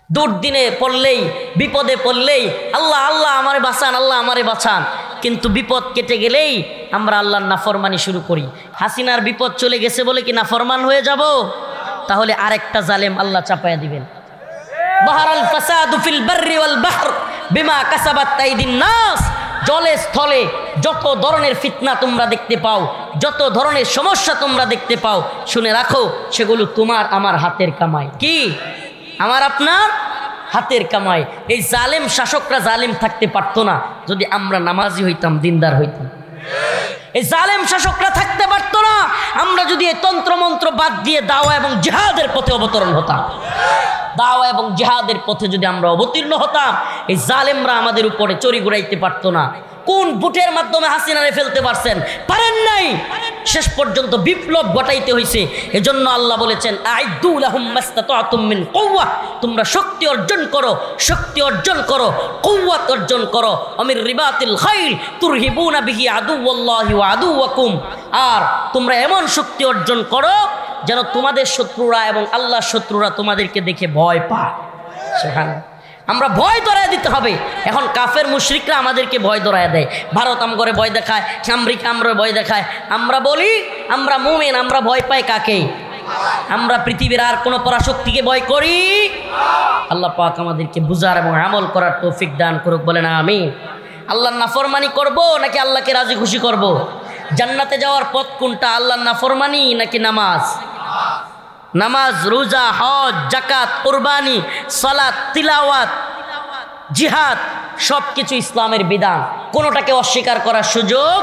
দুর্দিনে পড়লেই, বিপদে পড়লেই আল্লাহ আল্লাহ আমারে বাঁচান, আল্লাহ আমারে বাঁচান। কিন্তু বিপদ কেটে গেলেই আমরা আল্লাহর নাফরমানি শুরু করি। হাসিনার বিপদ চলে গেছে বলে কি নাফরমান হয়ে যাব? তাহলে আরেকটা জালেম আল্লাহ চাপায়া দিবেন। বাহারাল ফাসাদু ফিল বাররি ওয়াল বাহর বিমা কাসাবাত আইদিন নাস। জলে স্থলে যত ধরনের ফিতনা তোমরা দেখতে পাও, যত ধরনের সমস্যা তোমরা দেখতে পাও, শুনে রাখো সেগুলো তোমার আমার হাতের কামাই। কি? আমার আপনার হাতের কামাই। এই জালেম শাসকরা জালেম থাকতে পারতো না যদি আমরা নামাজি হইতাম, দিনদার হইতাম। এই জালেম শাসকরা থাকতে পারতো না আমরা যদি এই তন্ত্রমন্ত্র বাদ দিয়ে দাওয়া এবং জিহাদের পথে অবতরণ হতাম। দাওয়া এবং জিহাদের পথে যদি আমরা অবতীর্ণ হতাম, এই জালেমরা আমাদের উপরে চড়ি ঘুরাইতে পারতো না। কোন বুটের মাধ্যমে হাসিনারে ফেলতে পারছেন? পারেন নাই। শেষ পর্যন্ত বিপ্লব ঘটাইতে হয়েছে। এজন্য আল্লাহ বলেছেন, আইদু লাহুম মাসতাতাতুম মিন কুওয়া, তোমরা শক্তি অর্জন করো, শক্তি অর্জন করো, কুওয়াত অর্জন করো। আমির রিবাতিল খাইল তুরহিবুনা বিহি আদুওয়াল্লাহি ওয়া আদুওয়াকুম, আর তোমরা এমন শক্তি অর্জন করো যেন তোমাদের শত্রুরা এবং আল্লাহর শত্রুরা তোমাদেরকে দেখে ভয় পায়। সেখানে আমরা ভয় ধরায় দিতে হবে। এখন কাফের মুশরিকরা আমাদেরকে ভয় ধরায় দেয়। ভারত আমগরে ভয় দেখায়, আমেরিকা আমরা ভয় দেখায়। আমরা বলি আমরা মুমিন, আমরা ভয় পাই কাকে? আমরা পৃথিবীর আর কোনো পরাশক্তিকে ভয় করি? আল্লাহ পাক আমাদেরকে বুঝার এবং আমল করার তৌফিক দান করুক, বলেন আমিন। আল্লাহর নাফরমানি করব নাকি আল্লাহকে রাজি খুশি করব? জান্নাতে যাওয়ার পথ কোনটা? আল্লাহর নাফরমানি নাকি নামাজ? নামাজ, রোজা, হজ, যাকাত, কুরবানি, সালাত, তিলাওয়াত, জিহাদ সব কিছু ইসলামের বিধান। কোনোটাকে অস্বীকার করার সুযোগ?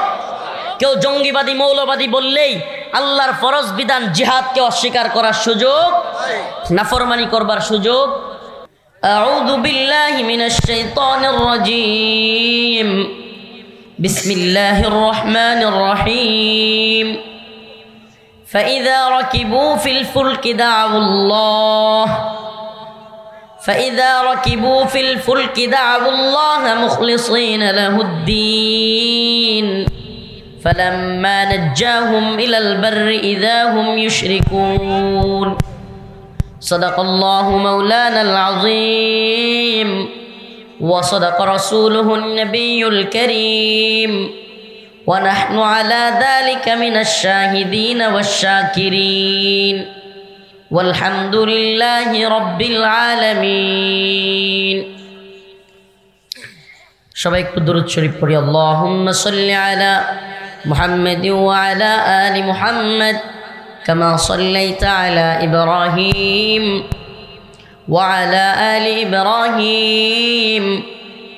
কেউ জঙ্গিবাদী মৌলবাদী বললেই আল্লাহর ফরজ বিধান জিহাদকে অস্বীকার করার সুযোগ, নাফরমানি করবার সুযোগ। আউযু বিল্লাহি মিনাশ শাইতানির রাজীম। বিসমিল্লাহির রহমানির রহিম। فإذا ركبوا في الفلك دعوا الله مخلصين له الدين فلما نجاهم إلى البر إذا هم يشركون صدق الله مولانا العظيم وصدق رسوله النبي الكريم ونحن على ذلك من الشاهدين والشاكرين والحمد لله رب العالمين। সবাই একটু দুরূদ শরীফ পড়ি। আল্লাহুম্মা সাল্লি আলা মুহাম্মাদিন ওয়া আলা আলি মুহাম্মাদ কামা সাল্লাইতা আলা ইব্রাহিম ওয়া আলা আলি ইব্রাহিম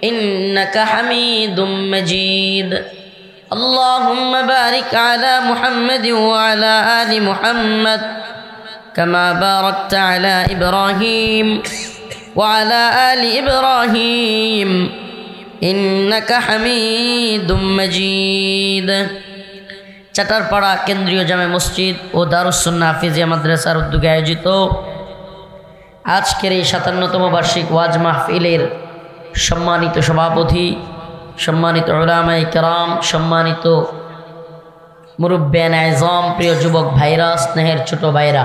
ইন্নাকা হামিদুম মাজিদ। اللهم بارك على محمد وعلى آل محمد كما باركت على إبراهيم وعلى آل إبراهيم إنك حميد مجيد। চাটারপাড়া কেন্দ্রীয় জামে মসজিদ ও দারুস সুন্নাহ হাফিজিয়া মাদ্রাসার উদ্যোগে আয়োজিত আজকের এই 57তম বার্ষিক ওয়াজ মাহফিলের সম্মানিত সভাপতি, সম্মানিত উলামায়ে কেরাম, সম্মানিত মুরব্বিয়ানে আযম, প্রিয় যুবক ভাইরা, স্নেহের ছোট ভাইরা,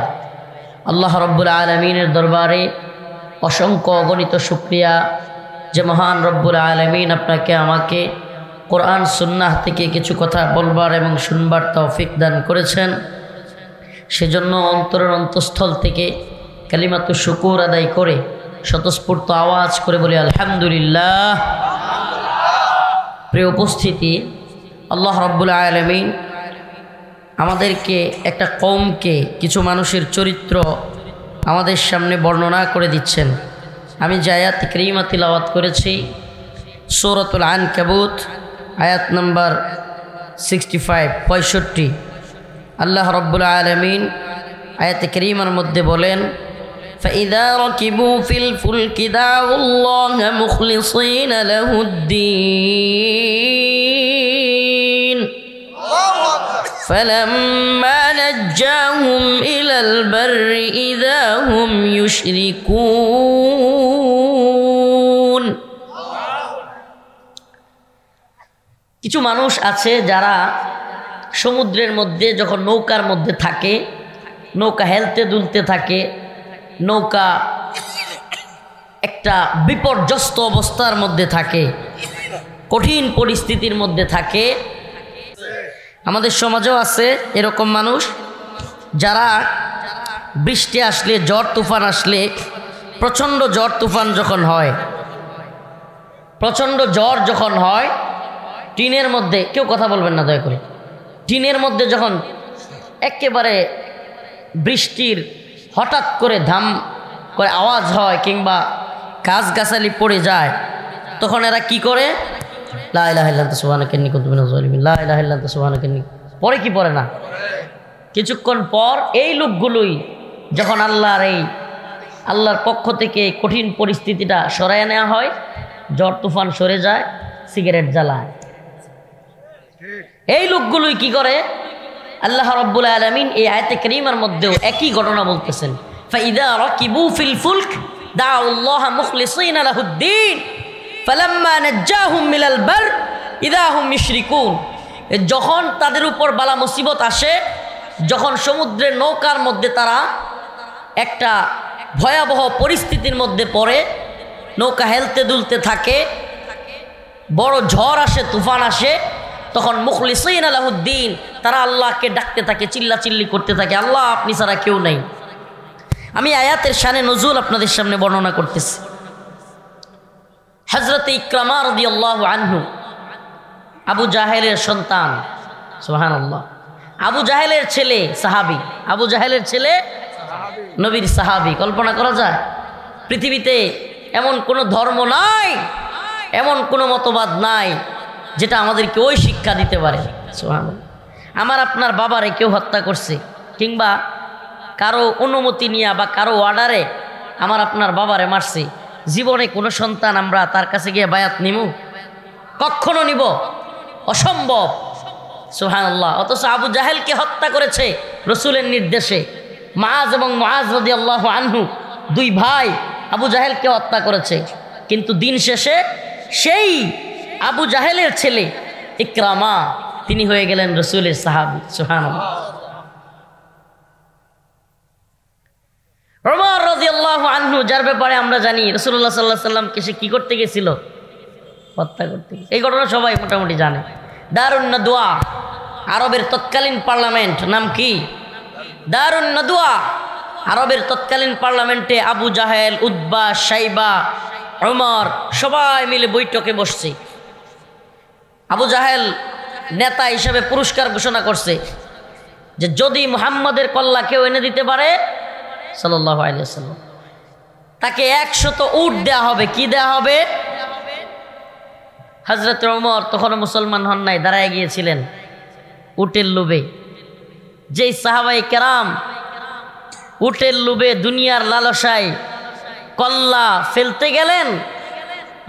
আল্লাহ রব্বুল আলমিনের দরবারে অসংখ্য অগণিত শুকরিয়া যে মহান রব্বুল আলমিন আপনাকে আমাকে কোরআন সুন্নাহ থেকে কিছু কথা বলবার এবং শুনবার তৌফিক দান করেছেন। সেজন্য অন্তরের অন্তঃস্থল থেকে কালিমাতু শুকুর আদায় করে স্বতঃস্ফূর্ত আওয়াজ করে বলি আলহামদুলিল্লাহ। প্রিয় উপস্থিতি, আল্লাহ রাব্বুল আলামিন আমাদেরকে একটা কওমকে, কিছু মানুষের চরিত্র আমাদের সামনে বর্ণনা করে দিচ্ছেন। আমি যে আয়াত কারিমা তিলাওয়াত করেছি সূরাতুল আনকাবুত আয়াত নম্বর 65 আল্লাহ রাব্বুল আলামিন আয়াত কারিমার মধ্যে বলেন, فإذا ركبوا في الفلك دعوا الله مخلصين له الدين فلما نجاهم إلى البر إذا هم يشركون। কিছু মানুষ আছে যারা সমুদ্রের মধ্যে যখন নৌকার মধ্যে থাকে, নৌকা হেলতে দুলতে থাকে, নৌকা একটা বিপর্যস্ত অবস্থার মধ্যে থাকে, কঠিন পরিস্থিতির মধ্যে থাকে। আমাদের সমাজেও আছে এরকম মানুষ যারা বৃষ্টি আসলে, ঝড় তুফান আসলে, প্রচণ্ড ঝড় তুফান যখন হয়, প্রচণ্ড ঝড় যখন হয়, টিনের মধ্যে, কেউ কথা বলবেন না দয়া করে, টিনের মধ্যে যখন একেবারে বৃষ্টির হঠাৎ করে ধাম করে আওয়াজ হয় কিংবা গাছগাছালি পড়ে যায়, তখন এরা কি করে? লা ইলাহা ইল্লাল্লাহ সুবহানাকা ইন্নী কুনতু মিনাজ জালিমিন, লা ইলাহা ইল্লাল্লাহ সুবহানাকা ইন্নী, পরে কি পড়ে না? কিছুক্ষণ পর এই লোকগুলোই যখন আল্লাহর পক্ষ থেকে কঠিন পরিস্থিতিটা সরায় নেওয়া হয়, ঝড় তুফান সরে যায়, সিগারেট জ্বালায়। এই লোকগুলোই কি করে? আল্লাহ রাব্বুল আলামিন এই আয়াতে কারীমার মধ্যেও একই ঘটনা বলতেছেন, ফাইদা রাকিবু ফিল ফুলক দাউল্লাহ মুখলিসিনা লাহুদ্দিন ফালাম্মা নাজ্জাহুম মিনাল বার ইদা হুম ইউশরিকুন। যখন তাদের উপর বালা মুসিবত আসে, যখন সমুদ্রের নৌকার মধ্যে তারা একটা ভয়াবহ পরিস্থিতির মধ্যে পড়ে, নৌকা হেলতে দুলতে থাকে, বড় ঝড় আসে, তুফান আসে, তখন মুখলিসিনা লাহুদ্দিন, তারা আল্লাহকে ডাকতে থাকে, চিল্লাচিল্লি করতে থাকে, আল্লাহ আপনি ছাড়া কেউ নাই। আমি আয়াতের শানে নজুল আপনাদের সামনে বর্ণনা করতেছি। হযরত ইকরামা রাদিয়াল্লাহু আনহু, আবু জাহেলের সন্তান, সুবহানাল্লাহ, আবু জাহেলের ছেলে সাহাবী, আবু জাহেলের ছেলে নবীর সাহাবী। কল্পনা করা যায়? পৃথিবীতে এমন কোনো ধর্ম নাই, এমন কোনো মতবাদ নাই যেটা আমাদেরকে ওই শিক্ষা দিতে পারে। সুবহানাল্লাহ। আমার আপনার বাবারে কেউ হত্যা করছে, কিংবা কারো অনুমতি নিয়ে বা কারো অর্ডারে আমার আপনার বাবারে মারছে, জীবনে কোনো সন্তান আমরা তার কাছে গিয়ে বায়াত নিমু? কখনো নিব? অসম্ভব। সুবহানাল্লাহ। অথচ আবু জাহেলকে হত্যা করেছে রসুলের নির্দেশে। মুআজ এবং মুআজ রাদিয়াল্লাহু আনহু, দুই ভাই আবু জাহেলকে হত্যা করেছে, কিন্তু দিন শেষে সেই আবু জাহেলের ছেলে ইকরামা, তিনি হয়ে গেলেন রসুলের সাহাবী। সুবহানাল্লাহ। ওমর রাদিয়াল্লাহু আনহু, যার ব্যাপারে আমরা জানি রাসূলুল্লাহ সাল্লাল্লাহু আলাইহি ওয়াসাল্লামকে সে কি করতে গেছিল? হত্যা করতে। এই ঘটনা সবাই মোটামুটি জানে। দারুন নাদওয়া, আরবের তৎকালীন পার্লামেন্ট, নাম কি? দারুন নাদওয়া। আরবের তৎকালীন পার্লামেন্টে আবু জাহেল, উতবা, শাইবা, ওমর সবাই মিলে বৈঠকে বসছে। আবু জাহেল নেতা হিসেবে পুরস্কার ঘোষণা করছে যে যদি মুহাম্মদের কল্লা কেউ এনে দিতে পারে সাল্লাল্লাহু আলাইহি ওয়াসাল্লাম, তাকে 100 উট দেয়া হবে। কি দেয়া হবে? হযরত ওমর তখনও মুসলমান হন নাই, দাঁড়ায় গিয়েছিলেন উটের লোভে। যেই সাহাবায়ে কেরাম উটের লোভে, দুনিয়ার লালসায় কল্লা ফেলতে গেলেন,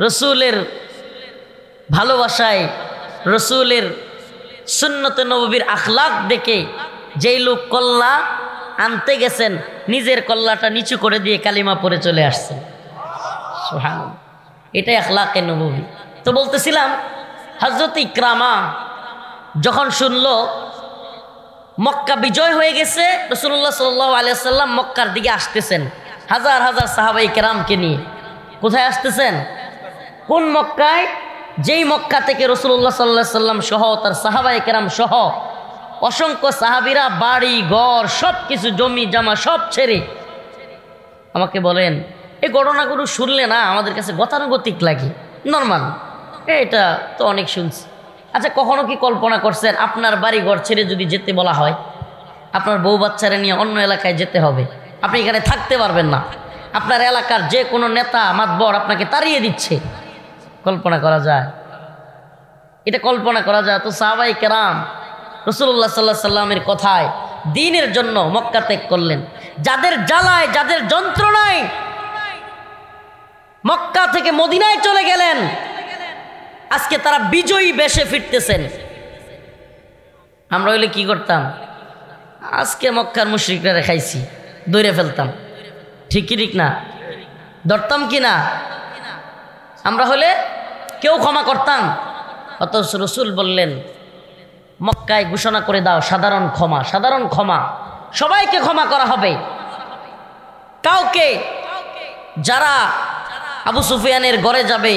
রসুলের ভালোবাসায়, রসুলের সুন্নতে নববীর আখলাক দেখে যেই লোক কল্লা আনতে গেছেন, নিজের কল্লাটা নিচু করে দিয়ে কালিমা পড়ে চলে আসছেন। সুবহানাল্লাহ। এটাই আখলাকে নববী। তো বলতেছিলাম, হযরত ইকরামা যখন শুনলো মক্কা বিজয় হয়ে গেছে, রাসূলুল্লাহ সাল্লাল্লাহু আলাইহি ওয়াসাল্লাম মক্কার দিকে আসতেছেন হাজার হাজার সাহাবায়ে কেরামকে নিয়ে। কোথায় আসতেছেন? কোন মক্কায়? যেই মক্কা থেকে রাসূলুল্লাহ সাল্লাল্লাহু আলাইহি ওয়াসাল্লাম সহ তার সাহাবায়ে কেরাম সহ অসংখ্য সাহাবীরা বাড়ি ঘর সব কিছু, জমি জামা সব ছেড়ে, আমাকে বলেন এই ঘটনাগুলো শুনলে না আমাদের কাছে গতানুগতিক লাগে, নর্মাল, এটা তো অনেক শুনছি। আচ্ছা, কখনো কি কল্পনা করছেন আপনার বাড়ি ঘর ছেড়ে যদি যেতে বলা হয়, আপনার বউ বাচ্চারা নিয়ে অন্য এলাকায় যেতে হবে, আপনি এখানে থাকতে পারবেন না, আপনার এলাকার যে কোনো নেতা মাতবর আপনাকে তাড়িয়ে দিচ্ছে? কল্পনা করা যায়? এটা কল্পনা করা যায়? তো সাহাবায়ে কেরাম রাসূলুল্লাহ সাল্লাল্লাহু আলাইহি সাল্লামের কথায় দ্বীনের জন্য মক্কা ত্যাগ করলেন। যাদের জ্বালায়, যাদের যন্ত্রণায় মক্কা থেকে মদিনায় চলে গেলেন, আজকে তারা বিজয়ী বেশে ফিরতেছেন। আমরা হইলে কি করতাম? আজকে মক্কার মুশরিকরা রেখাইছি, দৌড়ে ফেলতাম। ঠিক কি ঠিক না? ধরতাম কি না? আমরা হলে কেউ ক্ষমা করতাম? অথচ রাসূল বললেন মক্কায় ঘোষণা করে দাও সাধারণ ক্ষমা, সাধারণ ক্ষমা, সবাইকে ক্ষমা করা হবে। কাউকে যারা আবু সুফিয়ানের ঘরে যাবে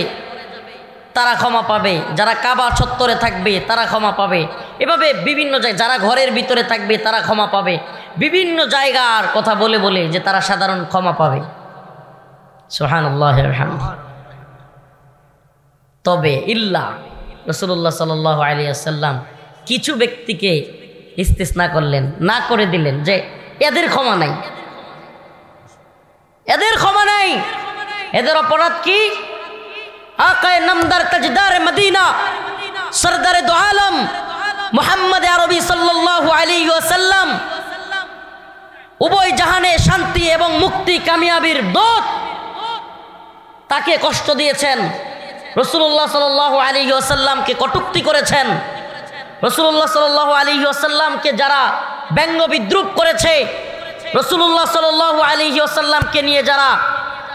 তারা ক্ষমা পাবে, যারা কাবা চত্বরে থাকবে তারা ক্ষমা পাবে, এভাবে বিভিন্ন জায়গায় যারা ঘরের ভিতরে থাকবে তারা ক্ষমা পাবে, বিভিন্ন জায়গার কথা বলে বলে যে তারা সাধারণ ক্ষমা পাবে। সুবহানাল্লাহ। তবে ইল্লা রাসূলুল্লাহ সাল্লাল্লাহু আলাইহি ওয়াসাল্লাম কিছু ব্যক্তিকে ইস্তিসনা করলেন, না করে দিলেন যে এদের ক্ষমা নাই, এদের ক্ষমা নাই। এদের অপরাধ কি? আকায়ে নামদার তাজদার মদিনা সরদারে দো আলম মুহাম্মদ আরবি সাল্লাল্লাহু আলাইহি ওয়াসাল্লাম, উভয় জাহানে শান্তি এবং মুক্তি কামিয়াবির দূত, তাকে কষ্ট দিয়েছেন। রাসূলুল্লাহ সাল্লাল্লাহু আলাইহি ওয়াসাল্লামকে কটূক্তি করেছেন। রাসূলুল্লাহ সাল্লাল্লাহু আলাইহি ওয়াসাল্লামকে যারা ব্যঙ্গ বিদ্রুপ করেছে, রাসূলুল্লাহ সাল্লাল্লাহু আলাইহি ওয়াসাল্লামকে নিয়ে যারা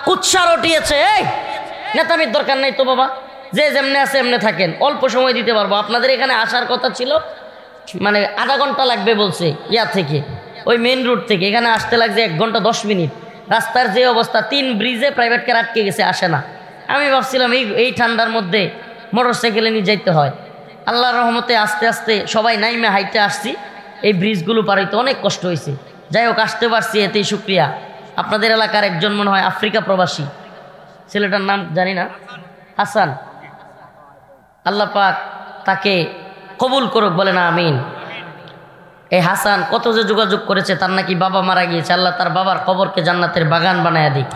কুৎসা রটিয়েছে, এই নেতামির দরকার নাই তো বাবা, যে যেমনে আছে এমনে থাকেন, অল্প সময় দিতে পারবো। আপনাদের এখানে আসার কথা ছিল মানে আধা ঘন্টা লাগবে বলছে, ইয়া থেকে ওই মেইন রোড থেকে এখানে আসতে লাগছে 1 ঘন্টা 10 মিনিট। রাস্তার যে অবস্থা, 3 ব্রিজে প্রাইভেট কার আটকে গেছে, আসে না। আমি ভাবছিলাম এই ঠান্ডার মধ্যে মোটর সাইকেলে নিয়ে যাইতে হয়। আল্লাহর রহমতে আস্তে আস্তে সবাই নাইমে হাইটে আসছি, এই ব্রিজগুলো পার হইতে অনেক কষ্ট হয়েছে। যাই হোক, আসতে পারছি, এতেই শুক্রিয়া। আপনাদের এলাকার একজন মনে হয় আফ্রিকা প্রবাসী, ছেলেটার নাম জানি না, হাসান, আল্লাহ পাক তাকে কবুল করুক, বলে না আমিন। এই হাসান কত যে যোগাযোগ করেছে, তার নাকি বাবা মারা গিয়েছে, আল্লাহ তার বাবার কবরকে জান্নাতের বাগান বানায় দিক।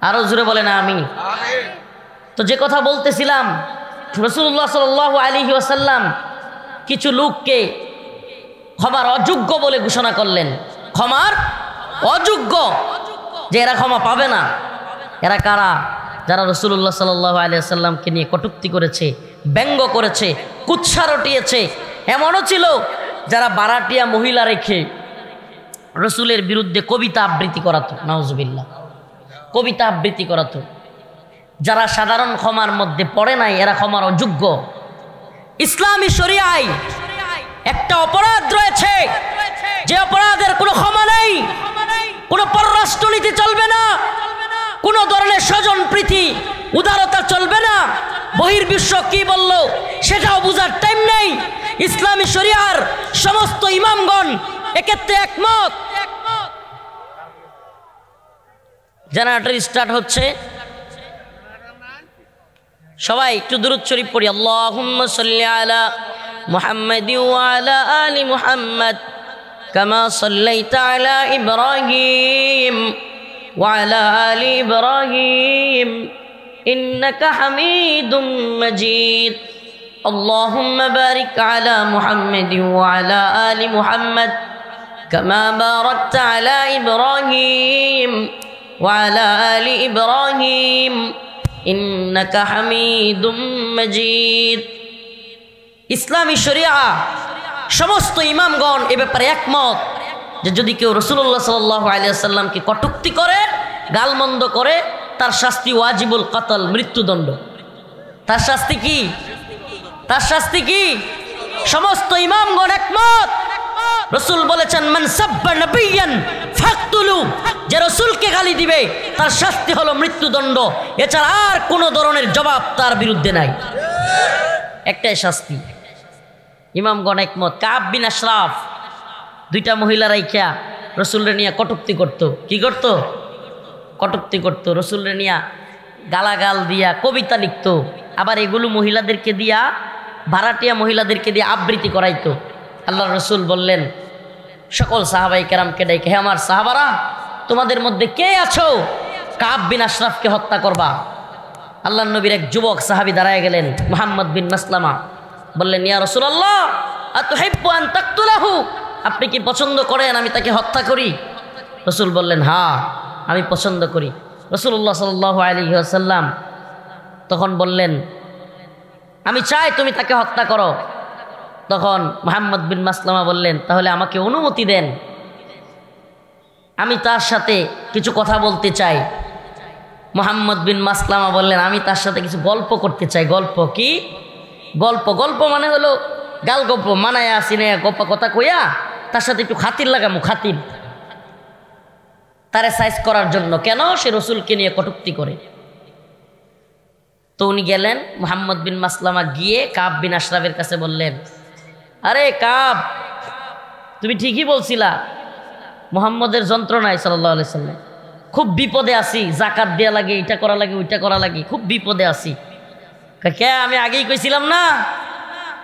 আরো জোরে বলে না আমিন। তো যে কথা বলতেছিলাম, রাসূলুল্লাহ সাল্লাল্লাহু আলাইহি ওয়াসাল্লাম কিছু লোককে ক্ষমার অযোগ্য বলে ঘোষণা করলেন, ক্ষমার অযোগ্য, যে এরা ক্ষমা পাবে না। এরা কারা? যারা রাসূলুল্লাহ সাল্লাল্লাহু আলাইহি ওয়াসাল্লামকে নিয়ে কটূক্তি করেছে, ব্যঙ্গ করেছে, কুৎসা রটিয়েছে। এমনও ছিল যারা বারাটিয়া মহিলা রেখে রসুলের বিরুদ্ধে কবিতা আবৃত্তি করাতো, নাউজুবিল্লাহ, কবিতা আবৃত্তি করাতো। যারা সাধারণ ক্ষমার মধ্যে পড়ে নাই, এরা ক্ষমার অযোগ্য। ইসলামী শরিয়ায় একটা অপরাধ রয়েছে, যে অপরাধের কোনো ক্ষমা নেই, কোনো পররাষ্ট্রনীতি চলবে না, কোনো ধরনের স্বজন প্রীতি উদারতা চলবে না। বহির্বিশ্ব কি বলল সেটাও বুঝার টাইম নেই। ইসলামী শরিয়ার সমস্ত ইমামগণ এক্ষেত্রে একমত। জেনারেটর স্টার্ট হচ্ছে, সবাই একটু দুরূদ শরীফ পড়ি। আল্লাহুম্মা সাল্লি আলা মুহাম্মাদি ওয়া আলা আলি মুহাম্মাদ কামা সাল্লাইতা আলা ইব্রাহিম ওয়া আলা আলি ইব্রাহিম ইন্নাকা হামিদুম মাজিদ। اللهم بارك على محمد وعلى آل محمد كما باركت على إبراهيم وعلى آل إبراهيم إنك حميد مجيد। ইসলামী শরিয়া সমস্ত ইমামগণ এ ব্যাপারে একমত যে যদি কেউ রাসূলুল্লাহ সাল্লাল্লাহু আলাইহি ওয়াসাল্লামকে কটূক্তি করে, গালমন্দ করে, তার শাস্তি ওয়াজিবুল কতল, মৃত্যুদণ্ড। তার শাস্তি কি? তার শাস্তি কি? সমস্ত ইমামগণ একমত। রাসূল বলেছেন, মান সাব্বা নবিয়ান ফাকতুলু, যে রাসূলকে গালি দিবে তার শাস্তি হলো মৃত্যুদণ্ড, এছাড়া আর কোনো ধরনের জবাব তার বিরুদ্ধে নাই, একটাই শাস্তি। ইমামগণ একমত। কাব বিন আশরাফ 2টা মহিলা রাইখা রাসূলরে নিয়ে কটূক্তি করত। কি করত? কটূক্তি করত। রাসূলরে নিয়ে গালাগাল দিয়া কবিতা লিখত, আবার এগুলো মহিলাদেরকে দিয়া, ভাড়াটিয়া মহিলাদেরকে দিয়ে আবৃত্তি করাইতো। আল্লাহ রসুল বললেন সকল সাহাবাই কেরামকে ডাইকে, হে আমার সাহাবারা, তোমাদের মধ্যে কে আছো কাব বিন আশরাফকে হত্যা করবা? আল্লাহ নবীর এক যুবক সাহাবী দাঁড়ায় গেলেন, মুহাম্মদ বিন মাসলামা, বললেন, ইয়া রাসূলুল্লাহ আতুহিব্বু আন তাকতুলাহু, আপনি কি পছন্দ করেন আমি তাকে হত্যা করি? রাসূল বললেন, হ্যাঁ আমি পছন্দ করি। রাসূলুল্লাহ সাল্লাল্লাহু আলাইহি ওয়াসাল্লাম তখন বললেন, আমি চাই তুমি তাকে হত্যা করো। তখন মুহাম্মদ বিন মাসলামা বললেন, তাহলে আমাকে অনুমতি দেন, আমি তার সাথে কিছু কথা বলতে চাই। মুহাম্মদ বিন মাসলামা বললেন, আমি তার সাথে কিছু গল্প করতে চাই। গল্প কি? গল্প, গল্প মানে হলো গাল গল্প, মানায় আসি না গপ্পা কথা কইয়া তার সাথে একটু খাতির লাগামু, খাতির, তারে সাইজ করার জন্য। কেন? সে রসুলকে নিয়ে কটূক্তি করে। তো উনি গেলেন, মুহাম্মদ বিন মাসলামা গিয়ে কাব বিন আশরাফের কাছে বললেন, আরে কাব, তুমি ঠিকই বলছিলা, মুহাম্মদের যন্ত্রণায় সাল্লাল্লাহু আলাইহি সাল্লাম, খুব বিপদে আছি, জাকাত দেয়া লাগে, এটা করা লাগে, ওইটা করা লাগে, খুব বিপদে আছি। কে, আমি আগেই কইছিলাম না,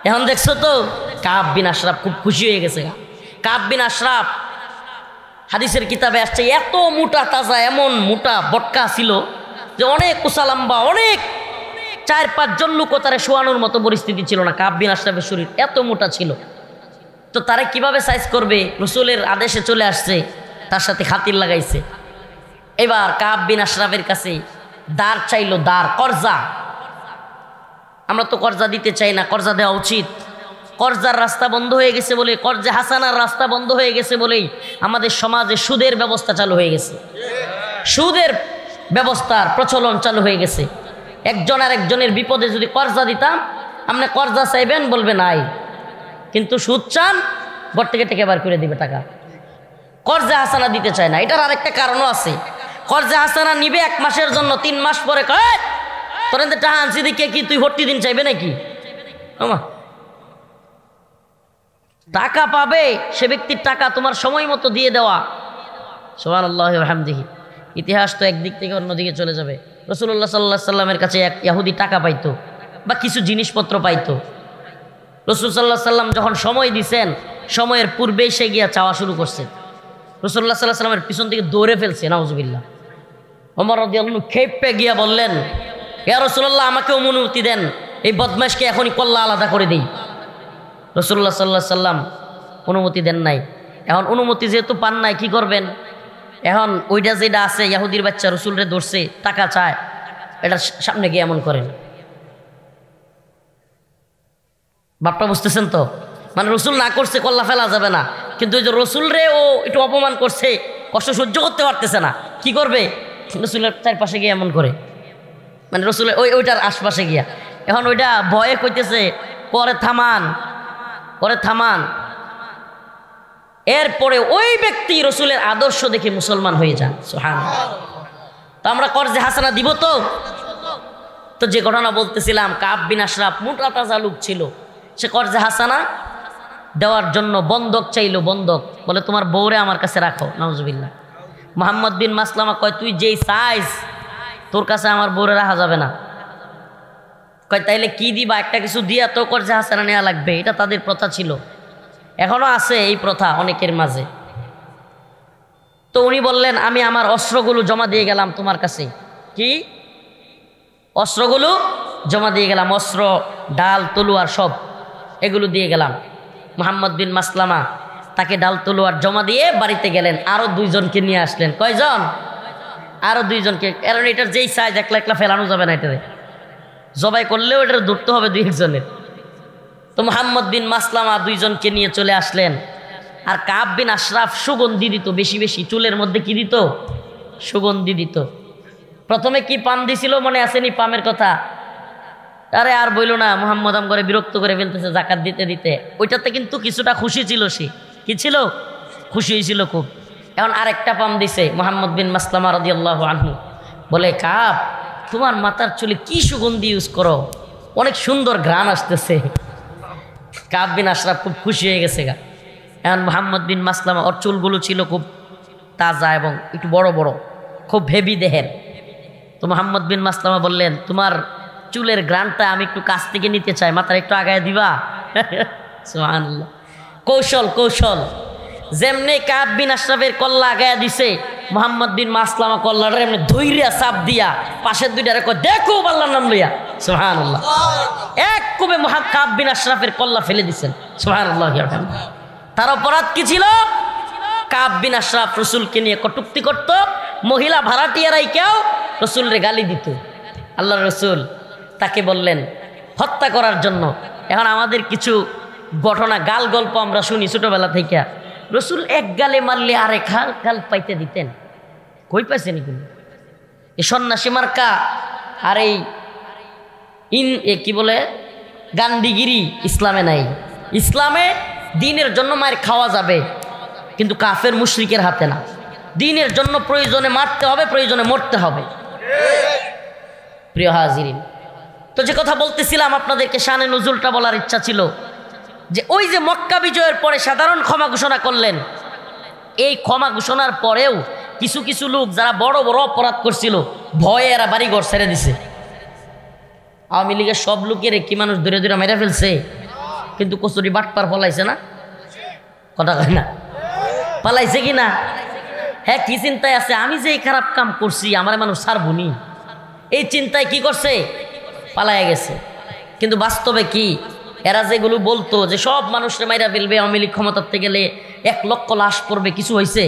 এখন দেখছো তো। কাব বিন আশরাফ খুব খুশি হয়ে গেছে। কাব বিন আশরাফ হাদিসের কিতাবে আসছে, এত মোটা তাজা, এমন মোটা বটকা ছিল যে অনেক উঁচা লম্বা, অনেক 4-5 জন লোকও তারা শোয়ানোর মতো পরিস্থিতি ছিল না। কাব বিন আশরাফের শরীর এত মোটা ছিল। তো তারা কিভাবে সাইজ করবে, রসুলের আদেশে চলে আসছে, তার সাথে খাতির লাগাইছে। এবার কাব বিন আশরাফের কাছে দাঁড় চাইলো, দাঁড়, কর্জা। আমরা তো কর্জা দিতে চাই না, কর্জা দেওয়া উচিত। কর্জার রাস্তা বন্ধ হয়ে গেছে বলে, কর্জে হাসানার রাস্তা বন্ধ হয়ে গেছে বলেই আমাদের সমাজে সুদের ব্যবস্থা চালু হয়ে গেছে, সুদের ব্যবস্থার প্রচলন চালু হয়ে গেছে। একজন আর একজনের বিপদে যদি কর্জা দিতাম, আপনি কর্জা চাইবেন, বলবে নাই, কিন্তু সুদ চান, ঘর থেকে টেকে বার করে দিবে টাকা। কর্জা হাসানা দিতে চায় না। এটার আরেকটা কারণও আছে। কর্জা হাসানা নিবে 1 মাসের জন্য, 3 মাস পরে কয় তোর টাকা আনছি দিকে কি তুই ভর্তি দিন চাইবে নাকি? টাকা পাবে সে ব্যক্তির টাকা তোমার সময় মতো দিয়ে দেওয়া। সুবহানাল্লাহি ওয়া বিহামদিহি। ইতিহাস তো একদিক থেকে অন্যদিকে চলে যাবে। রাসূলুল্লাহ সাল্লাল্লাহু আলাইহি সাল্লামের কাছে এক ইহুদি টাকা পাইতো বা কিছু জিনিসপত্র পাইতো। রাসূল সাল্লাল্লাহু আলাইহি সাল্লাম যখন সময় দিছেন, সময়ের পূর্বেই সে গিয়া চাওয়া শুরু করছে। রাসূলুল্লাহ সাল্লাল্লাহু আলাইহি সাল্লামের পিছন থেকে দৌড়ে ফেলছে, নাউজুবিল্লাহ। ওমর রাদিয়াল্লাহু আনহু খেপে গিয়া বললেন, ইয়া রাসূলুল্লাহ, আমাকে অনুমতি দেন, এই বদমাশকে এখনই কল্লা আলাদা করে দেই। রাসূলুল্লাহ সাল্লাল্লাহু আলাইহি সাল্লাম অনুমতি দেন নাই। এখন অনুমতি যেহেতু পান নাই, কি করবেন? এখন ওইটা যেটা আছে, ইহুদির বাচ্চা রসুলরে ধরছে, টাকা চায়, এটা সামনে গিয়ে এমন করেন। বাপটা বুঝতেছেন তো? মানে রসুল না করছে কল্লা ফেলা যাবে না, কিন্তু ওই যে রসুলরে ও একটু অপমান করছে, কষ্ট সহ্য করতে পারতেছে না, কি করবে? রসুলের চারপাশে গিয়ে এমন করে, মানে রসুলের ওইটার আশপাশে গিয়া। এখন ওইটা ভয়ে কইতেছে, পরে থামান, পরে থামান। এরপরে ওই ব্যক্তি রসুলের আদর্শ দেখে মুসলমান হয়ে যান। সুবহানাল্লাহ। তো আমরা কর্জে হাসানা দিব তো? তো যে ঘটনা বলতেছিলাম, কাব বিন আশরাফ মোটা তাজা লোক ছিল, সে কর্জে হাসানা দেওয়ার জন্য বন্ধক চাইলো। বন্ধক বলে, তোমার বউরে আমার কাছে রাখো। নাউজুবিল্লাহ। মুহাম্মদ বিন মাসলামা কয়, তুই যেই সাইজ, তোর কাছে আমার বউরে রাখা যাবে না। কয়, তাইলে কি দিবা? একটা কিছু দিয়া তো কর্জে হাসানা নেওয়া লাগবে। এটা তাদের প্রথা ছিল, এখনো আছে এই প্রথা অনেকের মাঝে। তো উনি বললেন, আমি আমার অস্ত্রগুলো জমা দিয়ে গেলাম তোমার কাছে। কি? অস্ত্রগুলো জমা দিয়ে গেলাম, অস্ত্র, ডাল, তলোয়ার সব এগুলো দিয়ে গেলাম। মুহাম্মদ বিন মাসলামা তাকে ডাল তলোয়ার জমা দিয়ে বাড়িতে গেলেন। আরো 2 জনকে নিয়ে আসলেন। কয়জন? আরো 2 জনকে। কারণ এটার যেই সাইজ, একলা একলা ফেলানো যাবে না, এটারে জবাই করলেও এটার ধরতে হবে 2-1 জনের। তো মুহাম্মদ বিন মাসলামা 2 জনকে নিয়ে চলে আসলেন। আর কাব বিন আশরাফ সুগন্ধি দিত বেশি বেশি, চুলের মধ্যে কি দিত? সুগন্ধি দিত। প্রথমে কি পাম দিছিল, মনে আসেনি পামের কথা? আরে আর বইল না, মুহাম্মদ আম করে বিরক্ত করে ফেলতেছে জাকাত দিতে দিতে। ওইটাতে কিন্তু কিছুটা খুশি ছিল। সে কি ছিল? খুশি হয়েছিল খুব। এখন আরেকটা পাম দিছে মুহাম্মদ বিন মাসলামা রাদিয়াল্লাহু আনহু। বলে, কাব, তোমার মাথার চুলে কি সুগন্ধি ইউজ করো, অনেক সুন্দর ঘ্রাণ আসতেছে। কাব বিন আশরাফ খুব খুশি হয়ে গেছে গা। এখন মুহাম্মদ বিন মাসলামা, ওর চুলগুলো ছিল খুব তাজা এবং একটু বড় বড়, খুব হেভি দেহের। তো মুহাম্মদ বিন মাসলামা বললেন, তোমার চুলের ঘ্রাণটা আমি একটু কাছ থেকে নিতে চাই, মাথার একটু আগায় দিবা? সুবহানাল্লাহ। কৌশল, কৌশল। যেমনি কাব বিন আশরাফের কল্লা আগায় দিছে, মুহাম্মদ বিন মাসলামা কল্লাটা এমনি ধৈর্যা চাপ দিয়া পাশের 2টারে কয়, দেখো আল্লাহর নাম লইয়া। সুবহানাল্লাহ। এক কুবে কাব বিন আশরাফের কল্লা ফেলে দিছেন। সুবহানাল্লাহ। তার অপরাধ কি ছিল? কাব বিন আশরাফ রসুলকে নিয়ে কটূক্তি করত, মহিলা ভাড়াটিয়ারাই কেউ রসুলরে গালি দিত। আল্লাহ রসুল তাকে বললেন হত্যা করার জন্য। এখন আমাদের কিছু ঘটনা, গাল গল্প আমরা শুনি ছোটবেলা থেকে। রসুল এক গালে মারলে আরেক গাল পাইতে দিতেন। কই পাইছেন এগুলো? এই সন্ন্যাসী মার্কা আর এই কি বলে গান্ডিগিরি ইসলামে নাই। ইসলামে দিনের জন্য মায়ের খাওয়া যাবে, কিন্তু কাফের মুশরিকের হাতে না। দিনের জন্য প্রয়োজনে মারতে হবে, প্রয়োজনে মরতে হবে। প্রিয় হাজিরিন, তো যে কথা বলতেছিলাম আপনাদেরকে শানে নুজুলটা বলার ইচ্ছা ছিল যে ওই যে মক্কা বিজয়ের পরে সাধারণ ক্ষমা ঘোষণা করলেন, এই ক্ষমা ঘোষণার পরেও কিছু কিছু লোক যারা বড় বড় অপরাধ করছিল ভয়ে এরা বাড়িঘর ছেড়ে দিছে। আওয়ামী লীগের সব লোকের কি মানুষ ধরে ধরে মেরে ফেলছে, কিন্তু কচুরি বাটপার ফলাইছে না, কথা কয় না, পালাইছে কি না? হ্যাঁ, কি চিন্তায় আছে আমি যে এই খারাপ কাম করছি আমার মানুষ ছাড়বনি, এই চিন্তায় কি করছে, পালাইয়া গেছে। কিন্তু বাস্তবে কি এরা যেগুলো বলতো যে সব মানুষের মাইরা ফেলবে, আওয়ামী লীগ ক্ষমতাতে গেলে 1 লক্ষ লাশ পড়বে, কিছু হয়েছে?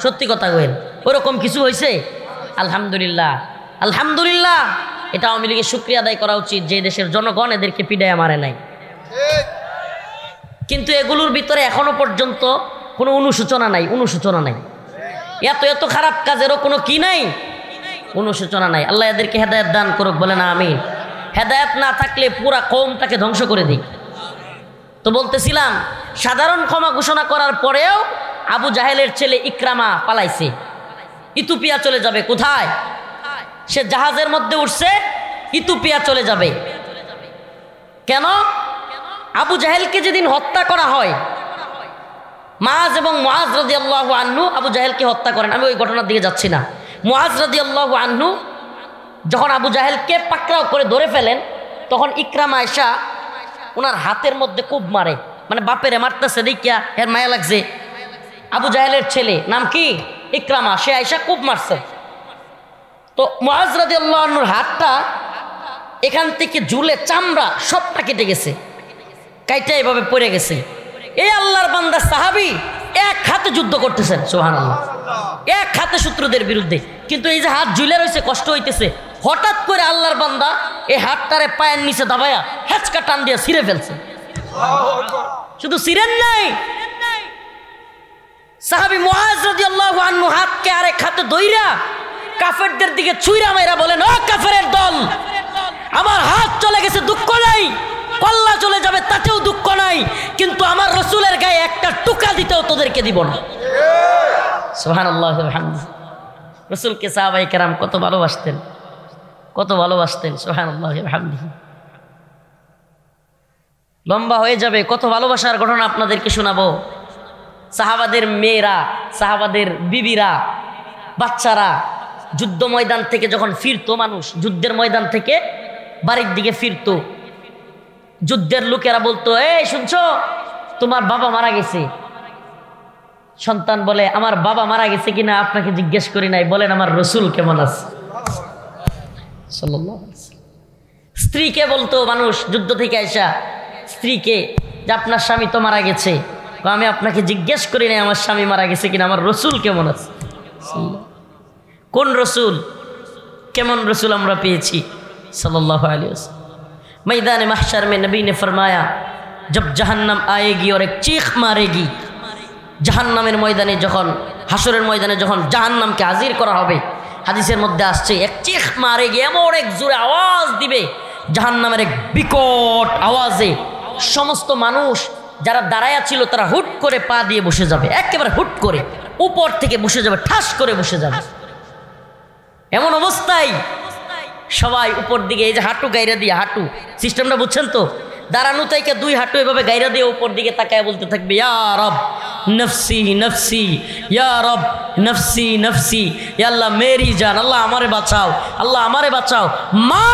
সত্যি কথা কইন, ওরকম কিছু হয়েছে? আলহামদুলিল্লাহ, আলহামদুলিল্লাহ। এটা আওয়ামী লীগের শুকরিয়া আদায় করা উচিত যে দেশের জনগণ এদেরকে পিডাইয়া মারে নাই। কিন্তু এগুলোর ভিতরে এখনো পর্যন্ত কোনো অনুশোচনা নাই, অনুশোচনা নাই। এত এত খারাপ কাজেরও কোনো কি নাই, অনুশোচনা নাই। আল্লাহ এদেরকে হেদায়েত দান করুক, বলে না আমিন। হেদায়েত না থাকলে পুরা কওমটাকে ধ্বংস করে দিই। তো বলতেছিলাম সাধারণ ক্ষমা ঘোষণা করার পরেও আবু জাহেলের ছেলে ইকরামা পালাইছে, ইথিওপিয়া চলে যাবে। কোথায়? সে জাহাজের মধ্যে উঠছে, ইথিওপিয়া চলে যাবে। কেন? আবু জাহেলকে যেদিন হত্যা করা হয়, মুআজ এবং মুআজ রাদিয়াল্লাহু আনহু আবু জাহেলকে হত্যা করেন। আমি ওই ঘটনার দিকে যাচ্ছি না। মুআজ রাদিয়াল্লাহু আনহু যখন আবু জাহেলকে পাকড়াও করে ধরে ফেলেন, তখন ইকরামা আয়েশা ওনার হাতের মধ্যে খুব মারে, মানে বাপেরে মারতেছে দেখিয়া এর মায়া লাগছে। আবু জাহেলের ছেলে নাম কি? ইকরামা। সে আয়েশা খুব মারছে। তো মুআজ রাদিয়াল্লাহু আনহুর হাতটা এখান থেকে ঝুলে চামড়া সবটা কেটে গেছে, কাইটা এভাবে পড়ে গেছে। এই আল্লাহর বান্দা সাহাবী এক হাতে যুদ্ধ করতেছেন, সুবহানাল্লাহ, এক হাতে শত্রুদের বিরুদ্ধে। কিন্তু এই যে হাত ঝুলে রয়েছে, কষ্ট হইতেছে, হঠাৎ করে আল্লাহর বান্দা এই হাতটারে পায়ের নিচে দাবায়া হেঁচকা টান দিয়ে ছিঁড়ে ফেলছে। শুধু ছিঁড়েন নাই, সাহাবী মুআজ রাদিয়াল্লাহু আনহু হাতকে আরেক হাতে ধইরা কাফেরদের দিকে ছুঁইরা মাইরা বলেন, ও কাফেরের দল, আমার হাত চলে গেছে দুঃখ নাই, কল্লা চলে যাবে তাতেও দুঃখ নাই, কিন্তু আমার রসুলের গায়ে একটা টুকা দিতেও তোদেরকে দিব না। সুবহানাল্লাহ, আলহামদুলিল্লাহ। রসুলকে সাহাবায়ে কেরাম কত ভালোবাসতেন, কত ভালোবাসতেন। সুবহানাল্লাহ, আলহামদুলিল্লাহ। লম্বা হয়ে যাবে, কত ভালোবাসার ঘটনা আপনাদেরকে শোনাবো। সাহাবাদের মেয়েরা, সাহাবাদের বিবিরা, বাচ্চারা যুদ্ধ ময়দান থেকে যখন ফিরতো, মানুষ যুদ্ধের ময়দান থেকে বাড়ির দিকে ফিরতো, যুদ্ধের লোকেরা বলতো, এই শুনছো, তোমার বাবা মারা গেছে। সন্তান বলে, আমার বাবা মারা গেছে কিনা আপনাকে জিজ্ঞেস করি নাই, বলেন আমার রসুল কেমন আছে। সাল্লাল্লাহু আলাইহি ওয়াসাল্লাম। স্ত্রীকে বলতো মানুষ যুদ্ধ থেকে আইসা, স্ত্রীকে, যে আপনার স্বামী তো মারা গেছে, আমি আপনাকে জিজ্ঞেস করি নাই আমার স্বামী মারা গেছে কিনা, আমার রসুল কেমন আছে। কোন রসুল, কেমন রসুল আমরা পেয়েছি, सल्लल्लाहु अलैहि वसल्लम। मैदान महशर में नबी ने फरमाया, जब जहन्नम आएगी और एक चीख मारेगी, जहन्नमेर मयदाने जखन, हाशरेर मयदाने जखन जहन्नमके हाजिर करा होबे, हादिसेर मध्य आसছে एक चीख मारेगी, एमन एक जोरे आवाज दिबे, जहन्नमेर एक बिकट आवाजे समस्त मानुष যারা দাঁড়ায়া ছিল তারা হুট করে পা দিয়ে বসে যাবে, একেবারে হুট করে উপর থেকে বসে যাবে, ঠাস করে বসে যাবে। এমন অবস্থায় সবাই উপর দিকে, এই যে হাঁটু গাইরা দিয়ে, হাঁটু সিস্টেমটা বুঝছেন তো, দাঁড়ানো থেকে 2 হাঁটু এভাবে গাইরা দিয়ে উপর দিকে তাকায় বলতে থাকবে, ইয়া রব নফসি নফসি, ইয়া রব নফসি নফসি, ইয়া আল্লাহ মেরি জান, আল্লাহ আমারে বাঁচাও, আল্লাহ আমারে বাঁচাও। মা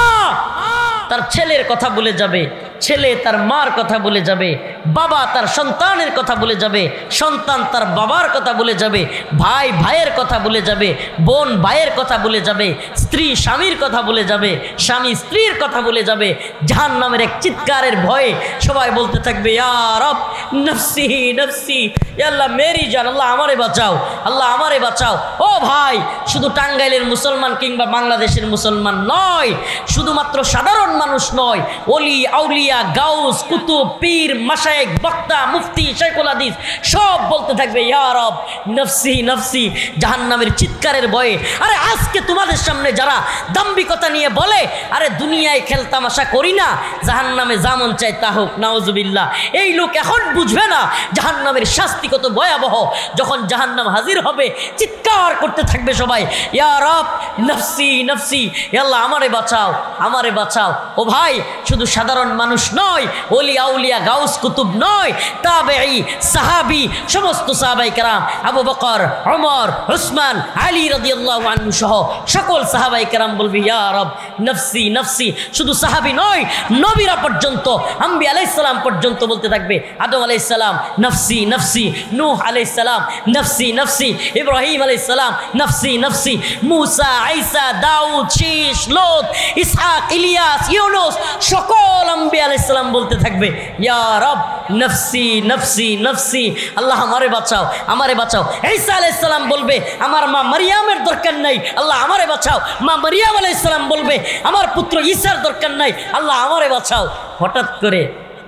তার ছেলের কথা ভুলে যাবে, ছেলে তার মার কথা ভুলে যাবে, বাবা তার সন্তানের কথা ভুলে যাবে, সন্তান তার বাবার কথা ভুলে যাবে, ভাই ভাইয়ের কথা ভুলে যাবে, বোন ভাইয়ের কথা ভুলে যাবে, স্ত্রী স্বামীর কথা ভুলে যাবে, স্বামী স্ত্রীর কথা ভুলে যাবে। জাহান্নামের এক চিৎকারের ভয়ে সবাই বলতে থাকবে, ইয়া রব নফসি নফসি, ইয়া আল্লাহ মেরি জান, আল্লাহ আমারে বাঁচাও, আল্লাহ আমারে বাঁচাও। ও ভাই, শুধু টাঙ্গাইলের মুসলমান কিংবা বাংলাদেশের মুসলমান নয়, শুধুমাত্র সাধারণ মানুষ নয়, ওলি আউলিয়া আউলিয়া গাউস কুতুব পীর মাশায়েখ বক্তা মুফতি শাইখুল হাদিস সব বলতে থাকবে ইয়া রব নফসি নফসি, জাহান্নামের চিৎকারের ভয়ে। আরে আজকে তোমাদের সামনে যারা দাম্ভিকতা নিয়ে বলে আরে দুনিয়ায় খেলতামাশা করি না, জাহান্নামে যেমন চাই তা হোক, নাউজুবিল্লাহ, এই লোক এখন বুঝবে না জাহান্নামের শাস্তি কত ভয়াবহ। যখন জাহান্নাম হাজির হবে চিৎকার করতে থাকবে সবাই ইয়া রব নফসি নফসি, আল্লাহ আমারে বাঁচাও আমারে বাঁচাও। ও ভাই, শুধু সাধারণ মানুষ নয়, ওলি আউলিয়া গাউস কুতুব নয়, তাবেঈ সাহাবী সমস্ত সাহাবায়ে কেরাম আবু বকর ওমর উসমান আলী রাদিয়াল্লাহু আনহু সহ সকল সাহাবায়ে কেরাম বলবে ইয়া রব নফসি নফসি। শুধু সাহাবী নয়, নবীরা পর্যন্ত, আম্বিয়া আলাইহিস সালাম পর্যন্ত বলতে থাকবে। আদম আলাইহিস সালাম নফসি নফসি, নূহ আলাইহিস সালাম নফসি নফসি, ইব্রাহিম আলাইহিস সালাম নফসি নফসি, মুসা ঈসা দাউদ শীশ লোত ইসহাক ইলিয়াস ইউনুস সকল আম্বিয়া আলাইহিস সালাম বলতে থাকবে ইয়া রব নফসি নফসি নফসি, আল্লাহ আমারে বাঁচাও আমারে বাঁচাও। ঈসা আলাইহিস সালাম বলবে আমার মা মারিয়ামের দরকার নাই, আল্লাহ আমারে বাঁচাও। মা মারিয়াম আলাইহিস সালাম বলবে আমার পুত্র ঈসার দরকার নাই, আল্লাহ আমারে বাঁচাও। হঠাৎ করে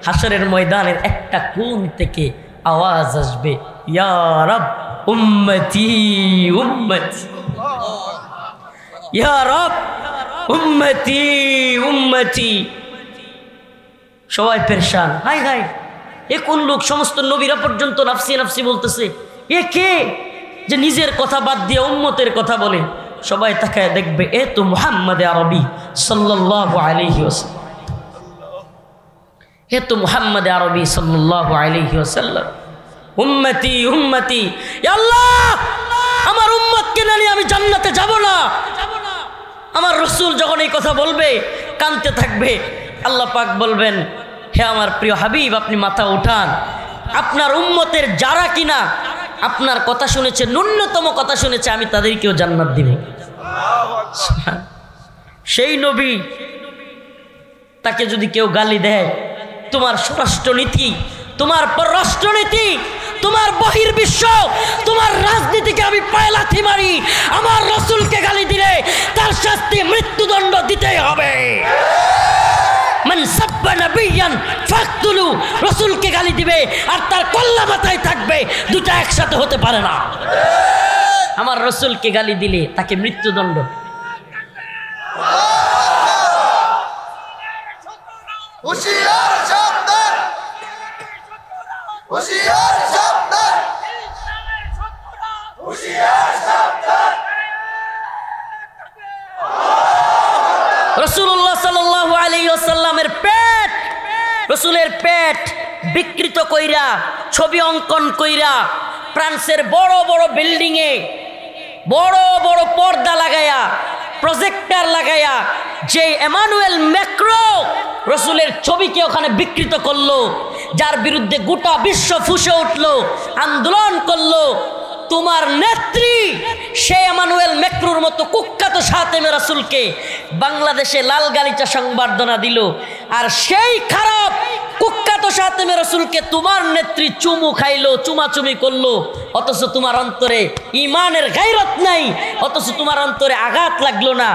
হাসরের ময়দানের একটা কোণ থেকে আওয়াজ আসবে ইয়া রব উম্মতি উম্মতি, ইয়া রব উম্মতি উম্মতি। সবাই পেরেশান, হাই হাই এ কোন লোক? সমস্ত নবীরা পর্যন্ত নাফসি নাফসি বলতেছে, এ কে যে নিজের কথা বাদ দিয়ে উম্মতের কথা বলে? সবাই তাকায় দেখবে এ তো মুহাম্মদ আরবি সাল্লাল্লাহু আলাইহি ওয়াসাল্লাম, এ তো মুহাম্মদ আরবি সাল্লাল্লাহু আলাইহি ওয়াসাল্লাম। উম্মতি উম্মতি, ইয়া আল্লাহ আমার উম্মতকে না নিয়ে আমি জান্নাতে যাব না। আমার রাসূল যখন এই কথা বলবে কাঁদতে থাকবে, আল্লাহ পাক বলবেন হে আমার প্রিয় হাবিব আপনি মাথা উঠান, আপনার উম্মতের যারা কিনা আপনার কথা শুনেছে, ন্যূনতম কথা শুনেছে, আমি তাদেরকেও জান্নাত দিব। সেই নবী তাকে যদি কেউ গালি দেয়, তোমার স্বরাষ্ট্রনীতি, তোমার পররাষ্ট্রনীতি, তোমার বহির্বিশ্ব, তোমার রাজনীতিকে আমি পায়ে লাথি মারি, আমার রাসূলকে গালি দিলে তার শাস্তি মৃত্যুদণ্ড দিতেই হবে। মান সাব্বা নাবিয়ান ফাকতুলু, রাসূলকে গালি দিবে আর তার কল্লা মাথায় থাকবে, দুটো একসাথে হতে পারে না। আমার রাসূলকে গালি দিলে তাকে মৃত্যুদণ্ড। হুশিয়ার সাবধান, হুশিয়ার সাবধান, হুশিয়ার সাবধান। রাসূলুল্লাহ সাল্লাল্লাহু আলাইহি ওয়াসাল্লামের পেট, রাসূলের পেট বিকৃত কইরা ছবি অঙ্কন কইরা ফ্রান্সের বড় বড় বিল্ডিংয়ে বড় বড় পর্দা লাগায়া প্রজেক্টর লাগায়া যে এমানুয়েল ম্যাক্রো রাসূলের ছবিকে ওখানে বিকৃত করলো, যার বিরুদ্ধে গোটা বিশ্ব ফুঁসে উঠলো, আন্দোলন করলো, তোমার নেত্রী সে এমানুয়েল ম্যাক্রোর মতো কুখ্যাত সাতেমে রাসূলকে বাংলাদেশে লাল গালিচা সংবর্ধনা দিল। আর সেই খারাপ কুখ্যাত সাতেমে রাসূলকে তোমার নেত্রী চুমু খাইলো, চুমাচুমি করলো, অথচ তোমার অন্তরে ইমানের গায়রত নাই, অথচ তোমার অন্তরে আঘাত লাগলো না।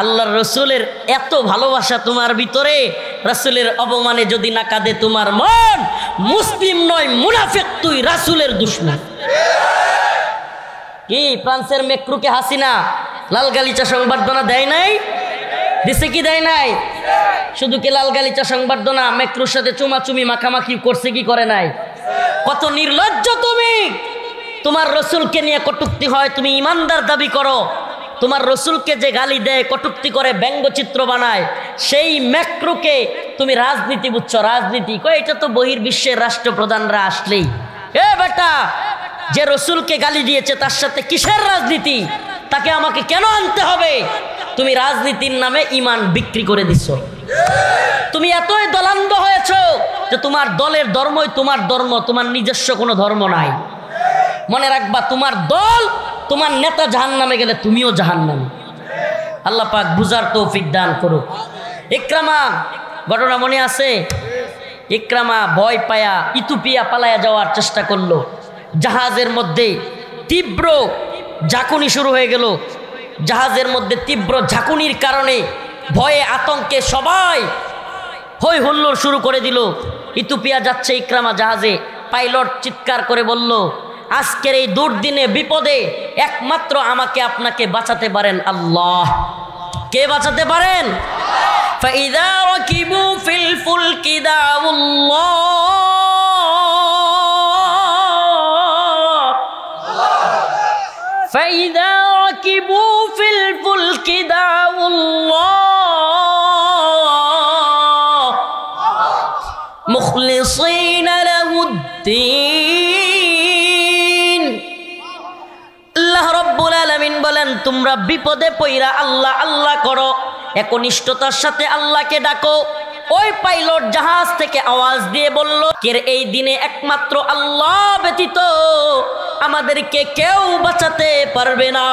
আল্লাহর রাসূলের এত ভালোবাসা তোমার ভিতরে, রাসূলের অপমানে যদি না কাঁদে তোমার মন, মুসলিম নয় মুনাফিক, তুই রাসূলের দুশমন। কি ফ্রান্সের ম্যাক্রোকে হাসিনা লাল গালিচা সংবর্ধনা দেয় নাই? দিছে কি দেয় নাই? শুধু কি লাল গালিচা সংবর্ধনা, ম্যাক্রোর সাথে চুমাচুমি মাখামাখি করছে কি করে নাই? কত নির্লজ্জ তুমি! তোমার রাসূলকে নিয়ে কটূক্তি হয়, তুমি ইমানদার দাবি করো, তোমার রাসূলকে যে গালি দেয়, কটূক্তি করে, ব্যঙ্গচিত্র বানায়, সেই ম্যাক্রোকে তুমি রাজনীতি বুঝছো? রাজনীতি কই? এটা তো বহির্বিশ্বের রাষ্ট্রপ্রধানরা আসলেই, এ বেটা যে রাসূলকে গালি দিয়েছে তার সাথে কিসের রাজনীতি? তাকে আমাকে কেন আনতে হবে? তুমি রাজনীতির নামে ঈমান বিক্রি করে দিছো। তুমি এতই দলান্ধ হয়েছো যে তোমার দলের ধর্মই তোমার ধর্ম, তোমার নিজস্ব কোনো ধর্ম নাই। মনে রাখবা, তোমার দল, তোমার নেতা জাহান্নামে গেলে তুমিও জাহান্নামে। আল্লাহ পাক বুঝার তৌফিক দান করুক। ইকরামা ঘটনা মনে আছে? ইকরামা ভয় পায়া ইথিওপিয়া পালায়া যাওয়ার চেষ্টা করলো। জাহাজের মধ্যে তীব্র ঝাঁকুনি শুরু হয়ে গেল। জাহাজের মধ্যে তীব্র ঝাঁকুনির কারণে ভয়ে আতঙ্কে সবাই হই হুল্লোড় শুরু করে দিল। ইথিওপিয়া যাচ্ছে ইকরামা জাহাজে। পাইলট চিৎকার করে বলল, আজকের এই দুর্দিনে বিপদে একমাত্র আমাকে আপনাকে বাঁচাতে পারেন আল্লাহ। কে বাঁচাতে পারেন? ফাইদা রাকিবু ফিল ফুলকি দাউল্লাহ, ফাইদা রাকিবু ফিল ফুলকি দাউল্লাহ মুখলিসিনা লাহুদ্দিন। আল্লাহ রাব্বুল আলামিন বলেন, তোমরা বিপদে পইরা আল্লাহ আল্লাহ করো, একনিষ্ঠতার সাথে আল্লাহকে ডাকো। ওই পাইলট জাহাজ থেকে আওয়াজ দিয়ে বলল, এই দিনে একমাত্র আল্লাহ ব্যতীত আমাদেরকে কেউ বাঁচাতে পারবে না।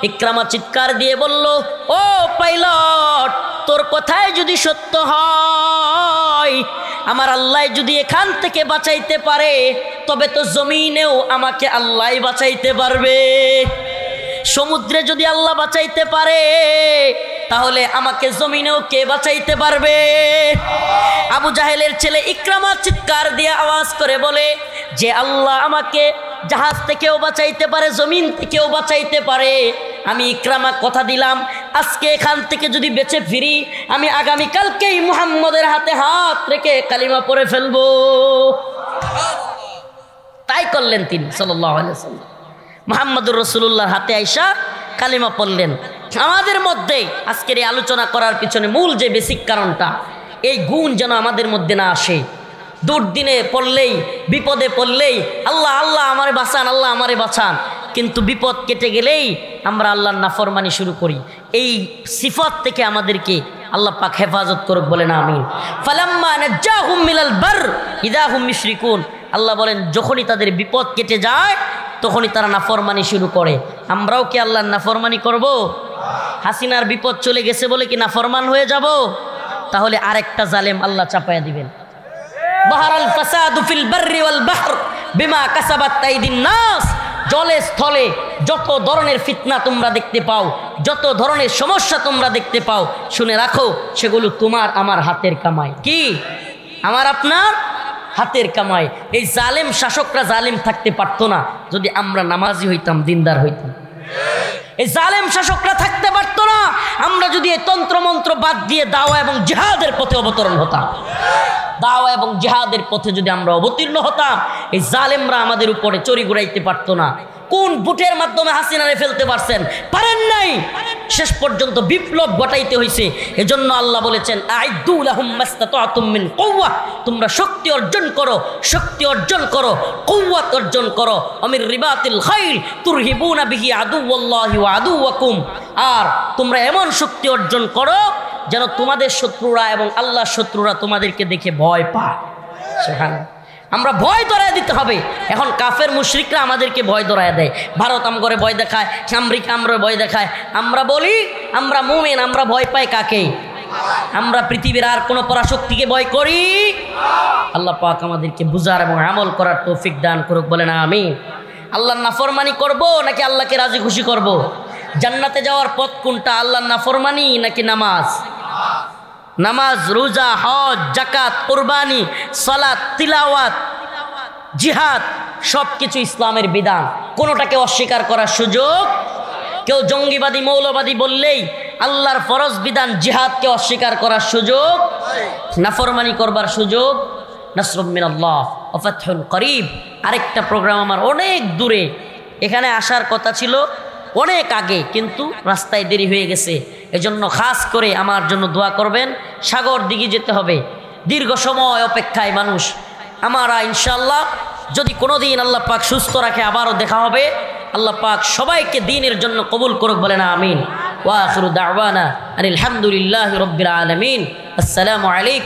ইকরামা চিৎকার দিয়ে বলল, ও পাইলট, তোর কথাই যদি সত্য হয়, আমার আল্লাহ যদি এখান থেকে বাঁচাইতে পারে, তবে তো জমিনেও আমাকে আল্লাহ বাঁচাইতে পারবে। সমুদ্রে যদি আল্লাহ বাঁচাইতে পারে, তাহলে আমাকে জমিনেও কে বাঁচাইতে পারবে? আবু জাহেলের ছেলে ইকরামা চিৎকার দিয়ে আওয়াজ করে বলে, যে আল্লাহ আমাকে জাহাজ থেকেও বাঁচাইতে পারে, জমিন থেকেও বাঁচাইতে পারে, আমি ইকরামা কথা দিলাম, আজকে এখান থেকে যদি বেঁচে ফিরি, আমি আগামীকালকেই মুহাম্মদের হাতে হাত রেখে কালিমা পড়ে ফেলবো। তাই করলেন তিনি সাল্লাল্লাহু আলাইহি ওয়াসাল্লাম। মুহাম্মদুর রাসূলুল্লাহর হাতে আইসা কালিমা পড়লেন। আমাদের মধ্যে আজকের এই আলোচনা করার পিছনে মূল যে বেসিক কারণটা, এই গুণ যেন আমাদের মধ্যে না আসে। দুর্দিনে পড়লেই, বিপদে পড়লেই আল্লাহ আল্লাহ আমারে বাঁচান, আল্লাহ আমারে বাঁচান, কিন্তু বিপদ কেটে গেলেই আমরা আল্লাহর নাফরমানি শুরু করি। এই সিফাত থেকে আমাদেরকে আল্লাহ পাক হেফাজত করুক, বলেন আমিন। ফালাম্মা নাজ্জাহুম মিনাল বার ইযা হুম মুশরিকুন। আল্লাহ বলেন, যখনই তাদের বিপদ কেটে যায়, তখনই তারা নাফরমানি শুরু করে। আমরাও কি আল্লাহর নাফরমানি করব? হাসিনার বিপদ চলে গেছে বলে কি নাফরমান হয়ে যাব? তাহলে আরেকটা জালেম আল্লাহ চাপায়া দিবেন। বাহারাল ফাসাদু ফিল বাররি ওয়াল বাহর বিমা কাসাবাত আইদিন নাস। জলে স্থলে যত ধরনের ফিতনা তোমরা দেখতে পাও, যত ধরনের সমস্যা তোমরা দেখতে পাও, শুনে রাখো, সেগুলো তোমার আমার হাতের কামাই। কি? আমার আপনার হাতের কামাই। এই জালেম শাসকরা জালেম থাকতে পারতো না যদি আমরা নামাজি হইতাম, দিনদার হইতাম। এই জালেম শাসকরা থাকতে পারতো না আমরা যদি এই তন্ত্রমন্ত্র বাদ দিয়ে দাওয়া এবং জিহাদের পথে অবতরণ হতাম। দাওয়া এবং জিহাদের পথে যদি আমরা অবতীর্ণ হতাম, এই জালেমরা আমাদের উপরে চড়ি ঘুরাইতে পারতো না। কোন বুটের মাধ্যমে হাসিনারে ফেলতে পারছেন? পারেন নাই। শেষ পর্যন্ত বিপ্লব ঘটাইতে হয়েছে। এজন্য আল্লাহ বলেছেন, আইদু লাহুম মাসতাতাতুম মিন কুওয়া, তোমরা শক্তি অর্জন করো, শক্তি অর্জন করো, কুওয়াত অর্জন করো। আমির রিবাতিল খাইল তুরহিবুনা বিহি আদুওয়াল্লাহি ওয়া আদুওয়াকুম। আর তোমরা এমন শক্তি অর্জন করো যেন তোমাদের শত্রুরা এবং আল্লাহর শত্রুরা তোমাদেরকে দেখে ভয় পায়। সুবহানাল্লাহ। আমরা ভয় ধরায় দিতে হবে। এখন কাফের মুশরিকরা আমাদেরকে ভয় ধরায় দেয়। ভারত আমগরে ভয় দেখায়, আমেরিকা আমরা ভয় দেখায়। আমরা বলি আমরা মুমিন, আমরা ভয় পাই কাকে? আমরা পৃথিবীর আর কোনো পরাশক্তিকে ভয় করি? আল্লাহ পাক আমাদেরকে বুঝার এবং আমল করার তৌফিক দান করুক, বলেন আমিন। আল্লাহর নাফরমানি করব নাকি আল্লাহকে রাজি খুশি করব? জান্নাতে যাওয়ার পথ কোনটা? আল্লাহর নাফরমানি নাকি নামাজ? নামাজ, রোজা, হজ, যাকাত, কুরবানি, সালাত, তিলাওয়াত, জিহাদ সব কিছু ইসলামের বিধান। কোনোটাকে অস্বীকার করার সুযোগ? কেউ জঙ্গিবাদী মৌলবাদী বললেই আল্লাহর ফরজ বিধান জিহাদকে অস্বীকার করার সুযোগ, নাফরমানি করবার সুযোগ। নাসরুম মিনাল্লাহ ওয়া ফাতহুন করিব। আরেকটা প্রোগ্রাম আমার অনেক দূরে, এখানে আসার কথা ছিল অনেক আগে, কিন্তু রাস্তায় দেরি হয়ে গেছে। এজন্য খাস করে আমার জন্য দোয়া করবেন। সাগর দিঘি যেতে হবে, দীর্ঘ সময় অপেক্ষায় মানুষ। আমরা ইনশাআল্লাহ যদি কোনো দিন আল্লাহ পাক সুস্থ রাখে আবারও দেখা হবে। আল্লাহ পাক সবাইকে দ্বীনের জন্য কবুল করুক, বলেন আমিন। ওয়া আখিরু দাওয়ানা আনিল হামদুলিল্লাহি রাব্বিল আলামিন। আসসালামু আলাইকুম।